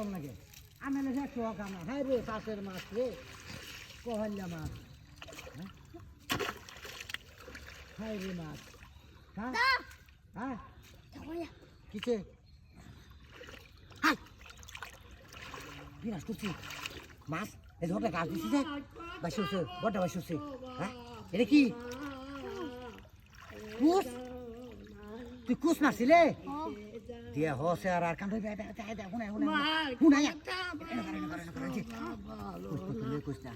নাকি আমি লেখা শোক আমার হ্যাঁ রে চাষের মাছ রে কহল্লা মাছ হ্যাঁ রে মাছ হ্যাঁ হ্যাঁ কিসে বিরাজ করছি মাছ এই ধরটা গাছ দিচ্ছি যে বাসি হচ্ছে বড়টা বাসি হচ্ছে হ্যাঁ এটা কি কুস তুই কুস মারছিলে দিয়া হসে আর আর কান কুসটা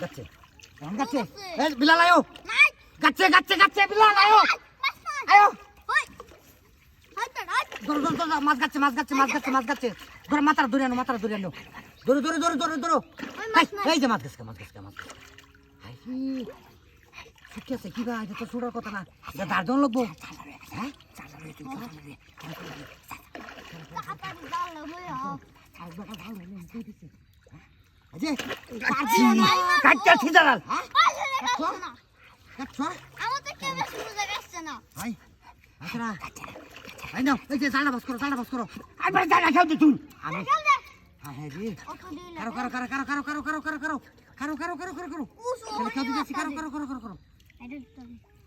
গাচ্ছে গাচ্ছে বিলাল আয়ো গাচ্ছে গাচ্ছে গাচ্ছে বিলাল আয়ো আয়ো মাছ গাচ্ছে মাছ গাচ্ছে মাছ গাচ্ছে মাছ গাচ্ছে ধরো মাথার ধরে আনো মাথার ধরে আনো ধরো ধরো ধরো ধরো ধরো এই যে মাছ গাছকে মাছ গাছকে মাছ গাছ ঠিক আছে কি ভাই এটা তো ছোড়ার কথা না এটা দার্জন লাগবো হ্যাঁ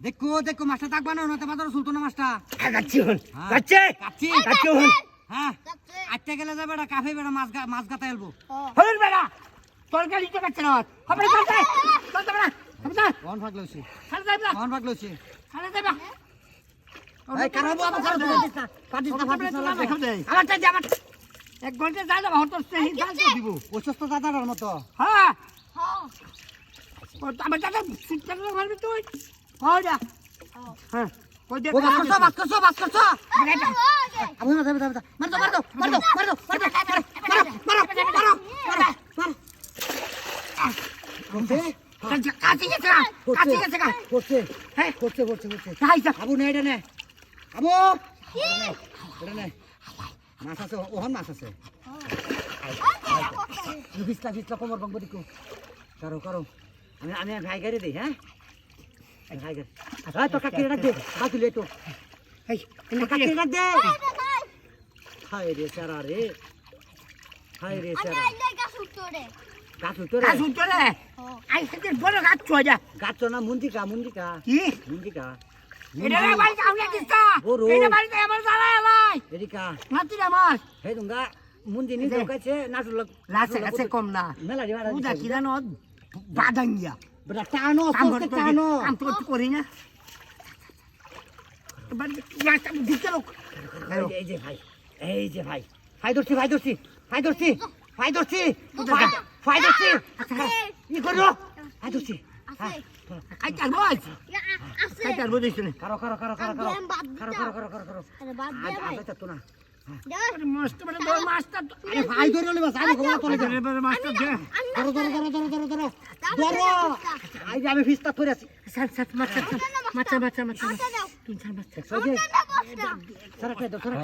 দেখো দেখো মাছটা তাক বানাও না তোমাদের সুলতানা মাছটা হ্যাঁ আটটা গেলে যাবে এটা কাফে বেড়া মাছ গাতা এলবো হলুন বেড়া তরকারি তো কাটছে না হবে চলতে চলতে বেড়া হবে না কোন ভাগ লইছি খালি যাইবা কোন ভাগ লইছি খালি যাইবা এই কারাবো আবার কারো দিস না পাটিস না ফাটিস না লাগবে আমারটা দে আমার এক ঘন্টা যাই না হতো সেই জাল দিব অসুস্থ দাদার মতো হ্যাঁ হ্যাঁ ও আমার দাদা সুটটা মারবি তুই হয়ডা হ্যাঁ কই দে বাস করছো আবু না যাবে যাবে মার দাও মার দাও মার দাও মার দাও মার দাও মার করছে কাটি গেছে করছে হ্যাঁ করছে তাই যা আবু নেই রে আবু এটা নে মাছ আছে ওহন মাছ আছে বিস্তা কোমর বঙ্গ দিকো করো আমি আমি ভাই গাড়ি দেই হ্যাঁ ভাই গাড়ি আয় তো কাকি রাখ দে বাকি লে তো এই কাকি রাখ দে হায় রে সারা রে হায় রে সারা গাছ উত্তরে আই সেদিন বড় গাছ চোজা গাছ না মুন্দিকা কি মুন্দিকা এটা রে ভাই কাউলে দিস্তা এটা বাড়িতে আমার জানা এলাই এদিকা নাতিরা মাছ হে দুঙ্গা মুন্দি নি দোকাছে নাটু লাছে কম না মেলা দিবা উদা কি জানো বাদাঙ্গিয়া বড় টানো আম তো করি না বাড়ি গাছটা দিতে লোক এই যে ভাই ফাই ধরছি ই করো ফাই ধরছি কাইটার বল দিছ না করো আজ তো না মস্ত বড় মাছটা আরে ভাই ধরে লইবা সাইড গোলা তোলে দে মাছটা দে ধরো আই আমি ফিস্তা পড়ে আছি মাছ তুই ছাড় মাছ সারা কে